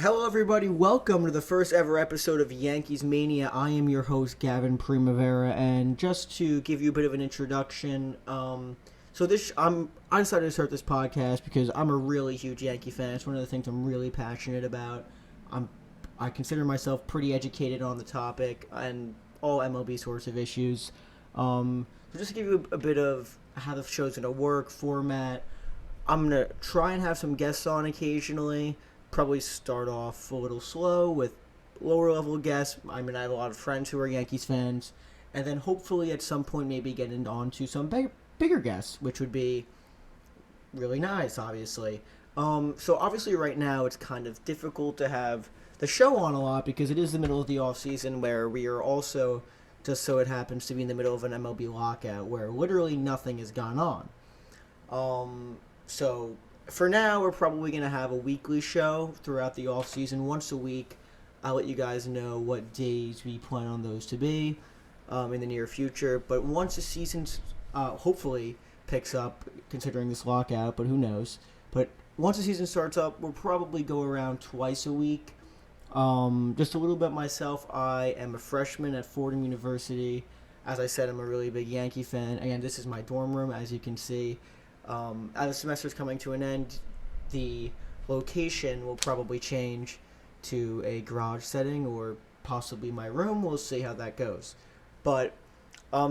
Hello, everybody. Welcome to the first ever episode of Yankees Mania. I am your host, Gavin Primavera, and just to give you a bit of an introduction, I decided to start this podcast because I'm a really huge Yankee fan. It's one of the things I'm really passionate about. I consider myself pretty educated on the topic and all MLB sorts of issues. So just to give you a bit of how the show's going to work, format, I'm going to try and have some guests on occasionally. Probably start off a little slow with lower level guests. I have a lot of friends who are Yankees fans, and then hopefully at some point maybe get on to some bigger guests, which would be really nice, obviously. So obviously right now it's kind of difficult to have the show on a lot because it is the middle of the off season where we are also, just so it happens to be in the middle of an MLB lockout where literally nothing has gone on. So for now, we're probably going to have a weekly show throughout the off-season, once a week. I'll let you guys know what days we plan on those to be in the near future. But once the season hopefully picks up, considering this lockout, but who knows. But once the season starts up, we'll probably go around twice a week. Just a little bit myself, I am a freshman at Fordham University. As I said, I'm a really big Yankee fan. Again, this is my dorm room, as you can see. As the semester is coming to an end, the location will probably change to a garage setting or possibly my room. We'll see how that goes. But,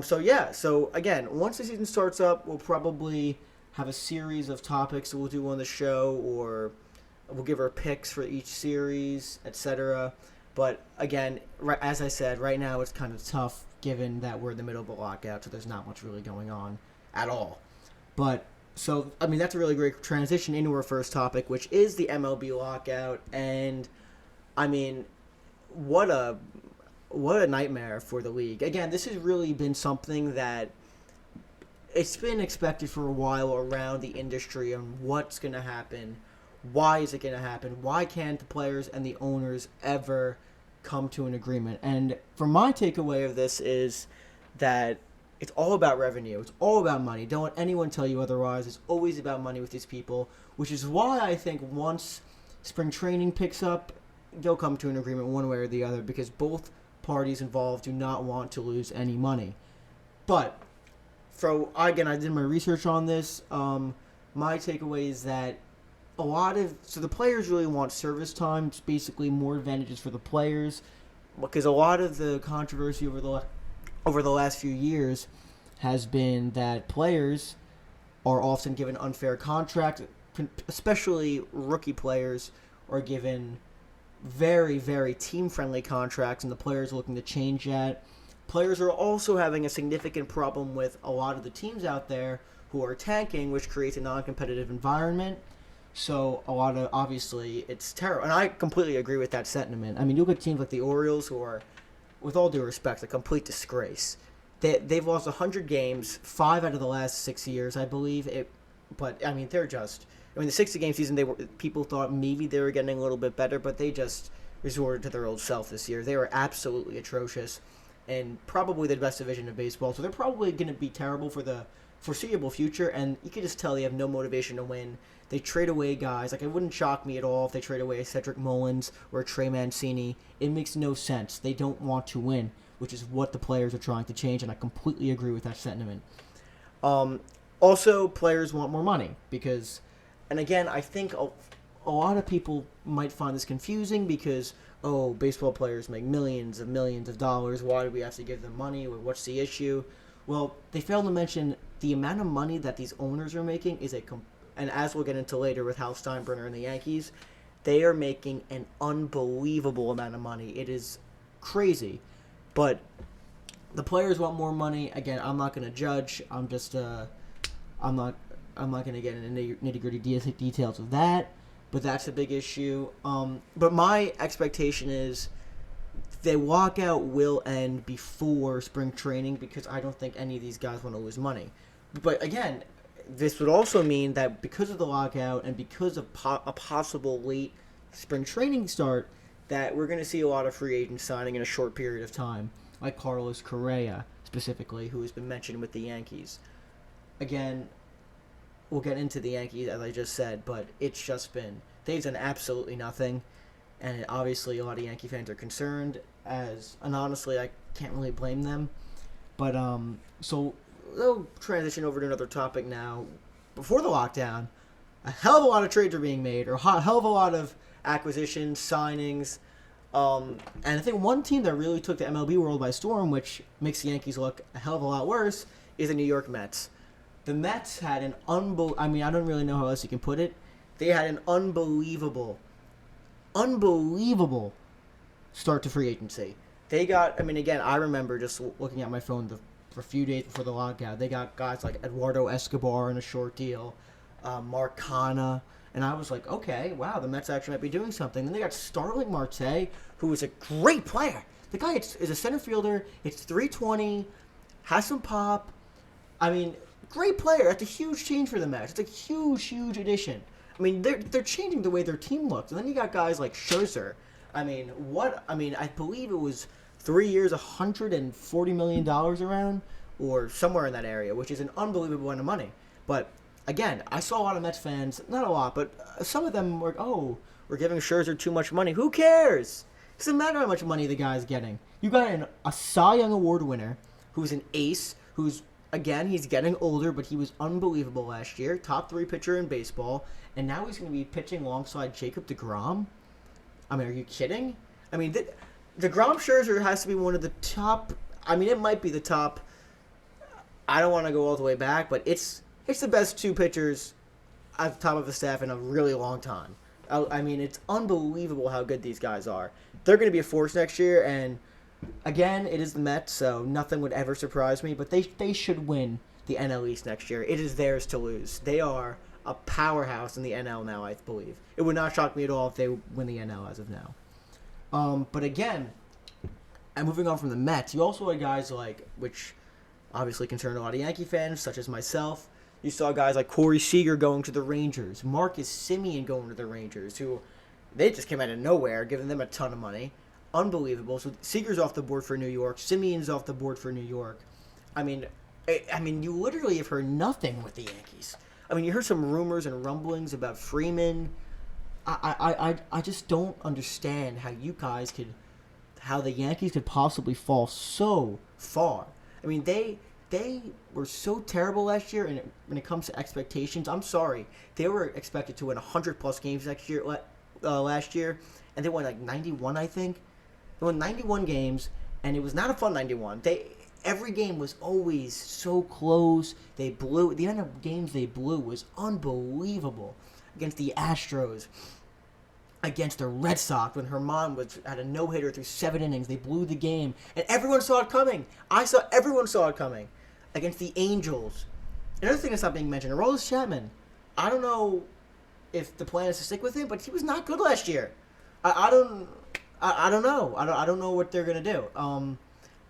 so again, once the season starts up, we'll probably have a series of topics that we'll do on the show, or we'll give our picks for each series, etc. But again, as I said, right now it's kind of tough given that we're in the middle of a lockout, so there's not much really going on at all. But so, that's a really great transition into our first topic, which is the MLB lockout. And, what a nightmare for the league. Again, this has really been something that it's been expected for a while around the industry on what's going to happen. Why is it going to happen? Why can't the players and the owners ever come to an agreement? And for my takeaway of this is that it's all about revenue. It's all about money. Don't let anyone tell you otherwise. It's always about money with these people, which is why I think once spring training picks up, they'll come to an agreement one way or the other because both parties involved do not want to lose any money. But, I did my research on this. My takeaway is that the players really want service time. It's basically more advantages for the players because a lot of the controversy over the last few years has been that players are often given unfair contracts, especially rookie players are given very, very team-friendly contracts, and the players are looking to change that. Players are also having a significant problem with a lot of the teams out there who are tanking, which creates a non-competitive environment. So obviously, it's terrible. And I completely agree with that sentiment. You look at teams like the Orioles who are, with all due respect, a complete disgrace. They've lost 100 games, 5 out of the last 6 years, I believe. They're just... the 60-game season, people thought maybe they were getting a little bit better, but they just resorted to their old self this year. They were absolutely atrocious and probably the best division of baseball. So they're probably going to be terrible for the foreseeable future, and you can just tell they have no motivation to win. They trade away guys. It wouldn't shock me at all if they trade away a Cedric Mullins or a Trey Mancini. It makes no sense. They don't want to win, which is what the players are trying to change, and I completely agree with that sentiment. Also, players want more money because, and again, I think a lot of people might find this confusing because, baseball players make millions of dollars. Why do we have to give them money? What's the issue? Well, they fail to mention the amount of money that these owners are making is and as we'll get into later with Hal Steinbrenner and the Yankees, they are making an unbelievable amount of money. It is crazy. But the players want more money. Again, I'm not going to judge. I'm not going to get into nitty-gritty details of that, but that's a big issue. But my expectation is the lockout will end before spring training because I don't think any of these guys want to lose money. But again, this would also mean that because of the lockout and because of a possible late spring training start, that we're going to see a lot of free agents signing in a short period of time, like Carlos Correa specifically, who has been mentioned with the Yankees. Again, we'll get into the Yankees, as I just said, but it's just been, they've done absolutely nothing. and obviously a lot of Yankee fans are concerned. And honestly, I can't really blame them. But so we'll transition over to another topic now. Before the lockdown, a hell of a lot of trades are being made, or a hell of a lot of acquisitions, signings. And I think one team that really took the MLB world by storm, which makes the Yankees look a hell of a lot worse, is the New York Mets. The Mets had an I don't really know how else you can put it. They had an unbelievable start to free agency. They got, again, I remember just looking at my phone for a few days before the lockout. They got guys like Eduardo Escobar in a short deal, Mark Canha, and I was like, okay, wow, the Mets actually might be doing something. Then they got Starling Marte, who is a great player. The guy is a center fielder. It's 320, has some pop. Great player. That's a huge change for the Mets. It's a huge, huge addition. They're changing the way their team looks. And then you got guys like Scherzer. I believe it was 3 years, $140 million around, or somewhere in that area, which is an unbelievable amount of money. But again, I saw a lot of Mets fans, not a lot, but some of them were, we're giving Scherzer too much money. Who cares? It doesn't matter how much money the guy's getting. You got a Cy Young Award winner who's an ace, who's, again, he's getting older, but he was unbelievable last year. Top 3 pitcher in baseball, and now he's going to be pitching alongside Jacob deGrom. Are you kidding? DeGrom Scherzer has to be one of the top. It might be the top. I don't want to go all the way back, but it's the best 2 pitchers at the top of the staff in a really long time. It's unbelievable how good these guys are. They're going to be a force next year, and again, it is the Mets, so nothing would ever surprise me. But they should win the NL East next year. It is theirs to lose. They are a powerhouse in the NL now, I believe. It would not shock me at all if they win the NL as of now. But again, and moving on from the Mets, you also had guys like, which obviously concern a lot of Yankee fans, such as myself. You saw guys like Corey Seager going to the Rangers, Marcus Semien going to the Rangers, who they just came out of nowhere, giving them a ton of money. Unbelievable. So Seager's off the board for New York. Semien's off the board for New York. You literally have heard nothing with the Yankees. You heard some rumors and rumblings about Freeman. I just don't understand how the Yankees could possibly fall so far. They were so terrible last year, and when it comes to expectations, I'm sorry. They were expected to win 100-plus games last year, and they won like 91, I think. They won 91 games, and it was not a fun 91. Every game was always so close. The amount of games they blew was unbelievable. Against the Astros, against the Red Sox, when Herman had a no-hitter through 7 innings. They blew the game, and everyone saw it coming. Everyone saw it coming. Against the Angels. Another thing that's not being mentioned, Aroldis Chapman. I don't know if the plan is to stick with him, but he was not good last year. I don't know. I don't know what they're going to do.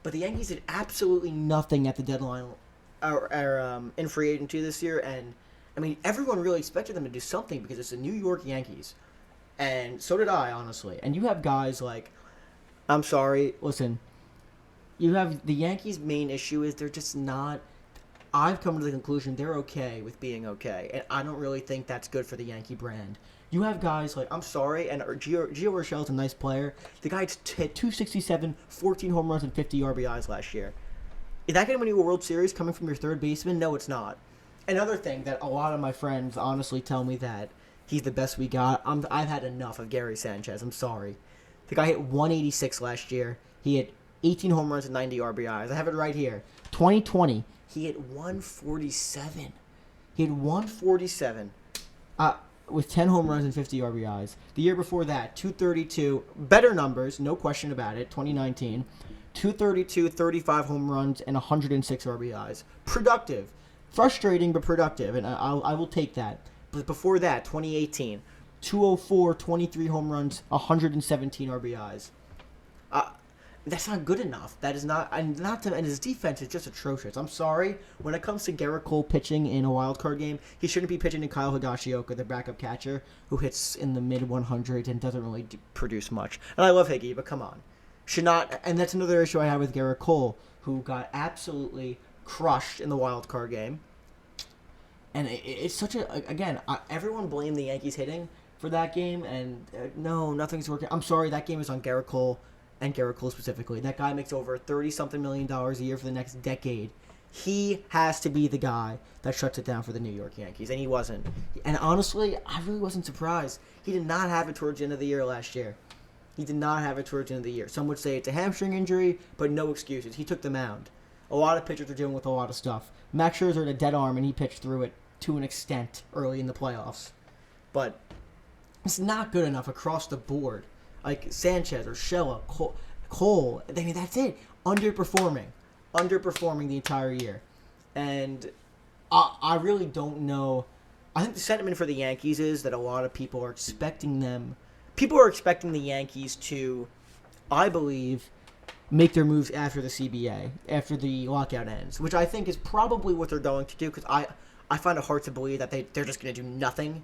But the Yankees did absolutely nothing at the deadline or in free agency this year. And, everyone really expected them to do something because it's the New York Yankees. And so did I, honestly. And you have guys like, I'm sorry, listen, you have the Yankees' main issue is they're just not, I've come to the conclusion they're okay with being okay. And I don't really think that's good for the Yankee brand. You have guys like, I'm sorry, and Gio Urshela's a nice player. The guy hit 267, 14 home runs, and 50 RBIs last year. Is that going to win you a World Series coming from your third baseman? No, it's not. Another thing that a lot of my friends honestly tell me that he's the best we got. I've had enough of Gary Sanchez. I'm sorry. The guy hit 186 last year. He hit 18 home runs and 90 RBIs. I have it right here. 2020, he hit 147. He had 147. With 10 home runs and 50 RBIs. The year before that, 232. Better numbers, no question about it, 2019. 232, 35 home runs, and 106 RBIs. Productive. Frustrating, but productive, and I will take that. But before that, 2018, 204, 23 home runs, 117 RBIs. That's not good enough. That is not, and his defense is just atrocious. I'm sorry. When it comes to Gerrit Cole pitching in a wild card game, he shouldn't be pitching to Kyle Higashioka, the backup catcher, who hits in the mid 100s and doesn't really produce much. And I love Higgy, but come on, should not. And that's another issue I have with Gerrit Cole, who got absolutely crushed in the wild card game. And it's such a, again, everyone blamed the Yankees hitting for that game, and no, nothing's working. I'm sorry, that game is on Garrett Cole, and Garrett Cole specifically. That guy makes over $30-something million a year for the next decade. He has to be the guy that shuts it down for the New York Yankees, and he wasn't. And honestly, I really wasn't surprised. He did not have it towards the end of the year last year. He did not have it towards the end of the year. Some would say it's a hamstring injury, but no excuses. He took the mound. A lot of pitchers are dealing with a lot of stuff. Max Scherzer had a dead arm, and he pitched through it to an extent early in the playoffs. But it's not good enough across the board. Like Sanchez or Shella, Cole, I mean, that's it. Underperforming the entire year. And I really don't know. I think the sentiment for the Yankees is that a lot of people are expecting them. People are expecting the Yankees to, I believe, make their moves after the CBA, after the lockout ends, which I think is probably what they're going to do, because I find it hard to believe that they're just going to do nothing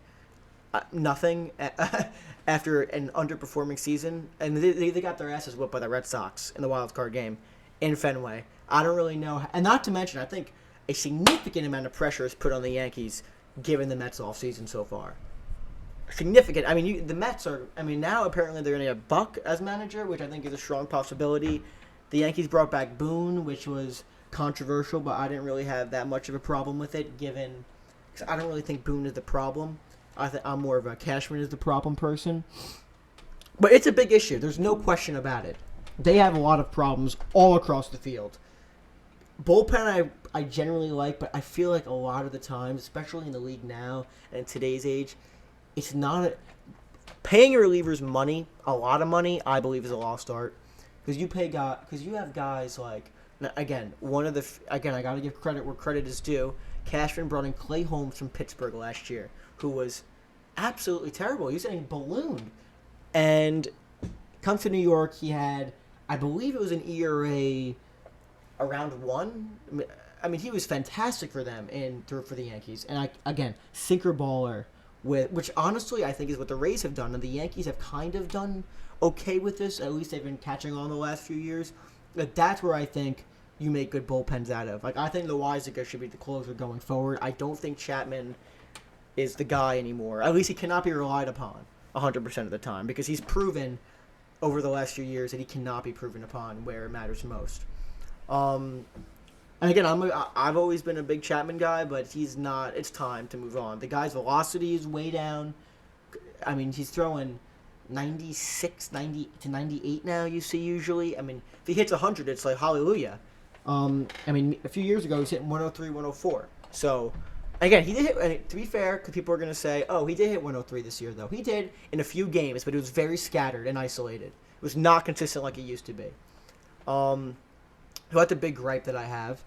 after an underperforming season. And they got their asses whipped by the Red Sox in the wild card game in Fenway. I don't really know. And not to mention, I think a significant amount of pressure is put on the Yankees given the Mets offseason so far. Significant. I mean, the Mets are, now apparently they're going to have Buck as manager, which I think is a strong possibility. The Yankees brought back Boone, which was controversial, but I didn't really have that much of a problem with it, given, because I don't really think Boone is the problem. I'm more of a Cashman is the problem person. But it's a big issue. There's no question about it. They have a lot of problems all across the field. Bullpen I generally like, but I feel like a lot of the times, especially in the league now and in today's age, it's not paying your relievers money, a lot of money, I believe is a lost art. Because you have guys like, again, I got to give credit where credit is due. Cashman brought in Clay Holmes from Pittsburgh last year, who was absolutely terrible. He was getting ballooned. And comes to New York, he had, I believe it was an ERA around 1. He was fantastic for them and for the Yankees. And again, sinker baller, which honestly I think is what the Rays have done, and the Yankees have kind of done okay with this. At least they've been catching on the last few years. But that's where I think you make good bullpens out of. Like, I think Loizaga should be the closer going forward. I don't think Chapman is the guy anymore. At least he cannot be relied upon 100% of the time, because he's proven over the last few years that he cannot be proven upon where it matters most. And again, I've always been a big Chapman guy, but he's not. It's time to move on. The guy's velocity is way down. He's throwing 96, 90 to 98 now, you see, usually. If he hits 100, it's like hallelujah. A few years ago, he was hitting 103, 104. So, again, he did hit, and to be fair, because people are going to say, oh, he did hit 103 this year, though. He did in a few games, but it was very scattered and isolated. It was not consistent like it used to be. So that's a big gripe that I have.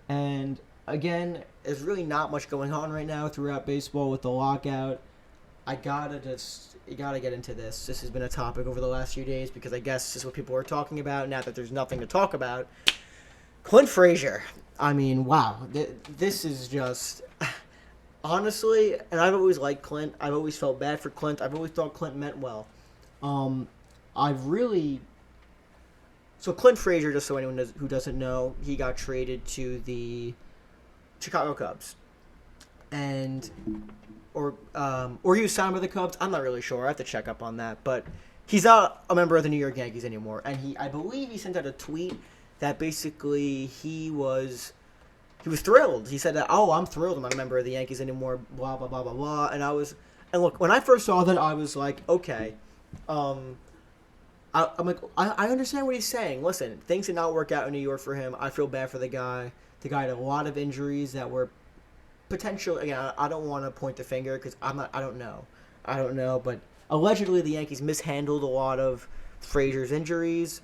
And, again, there's really not much going on right now throughout baseball with the lockout. You gotta get into this. This has been a topic over the last few days because I guess this is what people are talking about now that there's nothing to talk about. Clint Frazier. Wow. This is just... Honestly, and I've always liked Clint. I've always felt bad for Clint. I've always thought Clint meant well. So Clint Frazier, just so anyone who doesn't know, he got traded to the Chicago Cubs. Or he was signed by the Cubs. I'm not really sure. I have to check up on that. But he's not a member of the New York Yankees anymore. And I believe he sent out a tweet that basically he was thrilled. He said that, I'm thrilled I'm not a member of the Yankees anymore, blah, blah, blah, blah, blah. And look, when I first saw that, I was like, okay. I'm like, I understand what he's saying. Listen, things did not work out in New York for him. I feel bad for the guy. The guy had a lot of injuries that were potential. Again, I don't want to point the finger because I don't know, but allegedly the Yankees mishandled a lot of Frazier's injuries,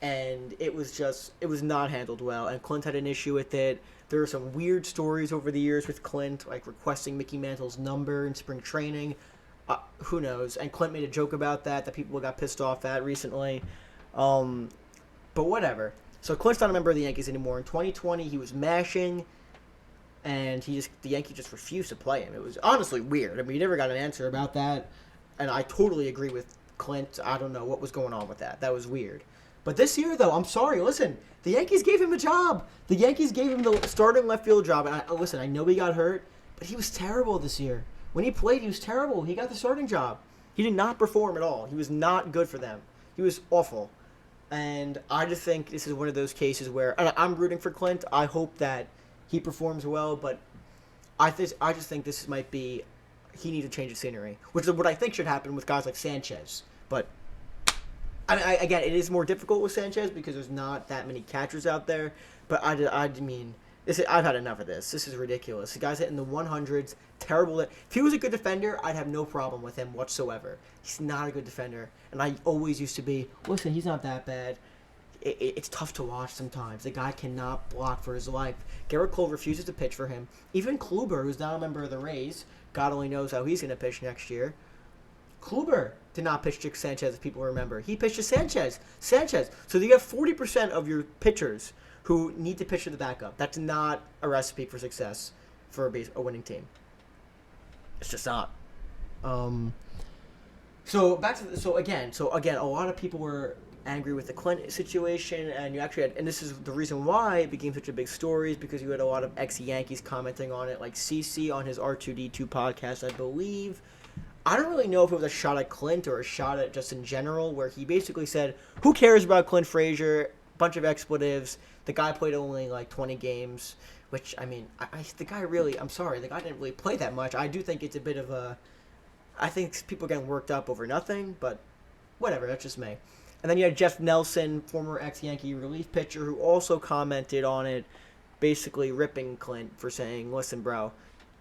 and it was not handled well. And Clint had an issue with it. There were some weird stories over the years with Clint, like requesting Mickey Mantle's number in spring training. Who knows? And Clint made a joke about that people got pissed off at recently. But whatever. So Clint's not a member of the Yankees anymore. In 2020, he was mashing, and the Yankees just refused to play him. It was honestly weird. You never got an answer about that, and I totally agree with Clint. I don't know what was going on with that. That was weird. But this year, though, I'm sorry. Listen, the Yankees gave him a job. The Yankees gave him the starting left field job. And I know he got hurt, but he was terrible this year. When he played, he was terrible. He got the starting job. He did not perform at all. He was not good for them. He was awful. And I just think this is one of those cases where I'm rooting for Clint. I hope that he performs well, but I just think this might be he needs to change the scenery, which is what I think should happen with guys like Sanchez. But again, it is more difficult with Sanchez because there's not that many catchers out there. But I've had enough of this. This is ridiculous. The guy's hitting the 100s. Terrible. If he was a good defender, I'd have no problem with him whatsoever. He's not a good defender. And I always used to be, listen, he's not that bad. It's tough to watch sometimes. The guy cannot block for his life. Garrett Cole refuses to pitch for him. Even Kluber, who's now a member of the Rays, God only knows how he's going to pitch next year. Kluber did not pitch to Sanchez, if people remember. He pitched to Sanchez. So you have 40% of your pitchers who need to pitch to the backup. That's not a recipe for success for a winning team. It's just not. So again, a lot of people were angry with the Clint situation, and you actually had, and this is the reason why it became such a big story, is because you had a lot of ex-Yankees commenting on it, like CC on his R2D2 podcast, I believe. I don't really know if it was a shot at Clint or a shot at just in general, where he basically said, who cares about Clint Frazier? Bunch of expletives. The guy played only like 20 games, which, I mean, the guy didn't really play that much. I do think it's a bit of a, I think people are getting worked up over nothing, but whatever, that's just me. And then you had Jeff Nelson, former ex-Yankee relief pitcher, who also commented on it, basically ripping Clint for saying, listen, bro,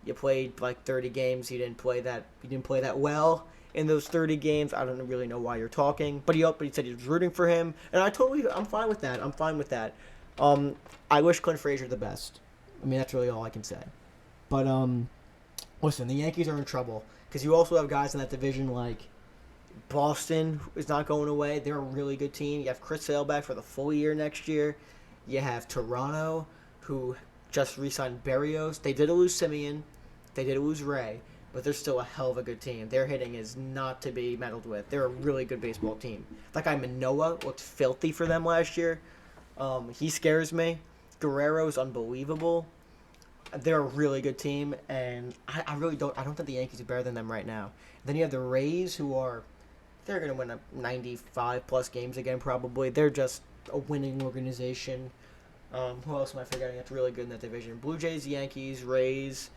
you played like 30 games, you didn't play that well in those 30 games. I don't really know why you're talking. But he said he was rooting for him. And I'm fine with that. I wish Clint Frazier the best. I mean, that's really all I can say. But, listen, the Yankees are in trouble. Because you also have guys in that division like Boston is not going away. They're a really good team. You have Chris Sale back for the full year next year. You have Toronto, who just re-signed Berrios. They did lose Simeon. They did lose Ray. But they're still a hell of a good team. Their hitting is not to be meddled with. They're a really good baseball team. That guy Manoah looked filthy for them last year. He scares me. Guerrero's unbelievable. They're a really good team, and I don't think the Yankees are better than them right now. Then you have the Rays, they're going to win 95-plus games again, probably. They're just a winning organization. Who else am I forgetting that's really good in that division? Blue Jays, Yankees, Rays.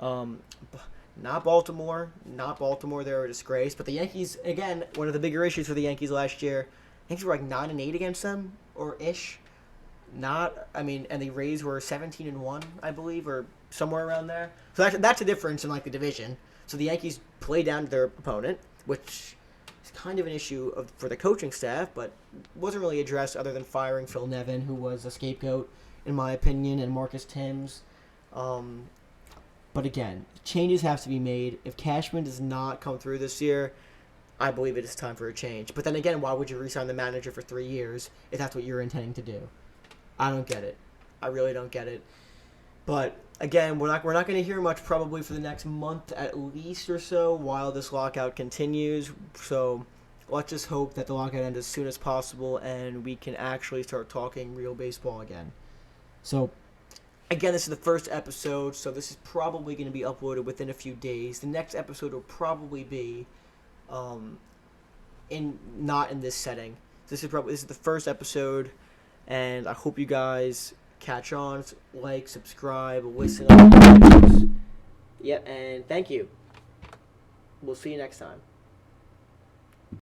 Not Baltimore. They're a disgrace. But the Yankees, again, one of the bigger issues for the Yankees last year, Yankees were like 9-8 against them, or ish. And the Rays were 17-1, I believe, or somewhere around there. So that's a difference in like the division. So the Yankees play down to their opponent, which is kind of an issue for the coaching staff, but wasn't really addressed other than firing Phil Nevin, who was a scapegoat, in my opinion, and Marcus Timms. But again, changes have to be made. If Cashman does not come through this year, I believe it is time for a change. But then again, why would you re-sign the manager for 3 years if that's what you're intending to do? I don't get it. I really don't get it. But again, we're not going to hear much probably for the next month at least or so while this lockout continues. So let's just hope that the lockout ends as soon as possible and we can actually start talking real baseball again. So again, this is the first episode, so this is probably going to be uploaded within a few days. The next episode will probably be not in this setting. This is the first episode. And I hope you guys catch on, like, subscribe, listen. Yep, and thank you. We'll see you next time.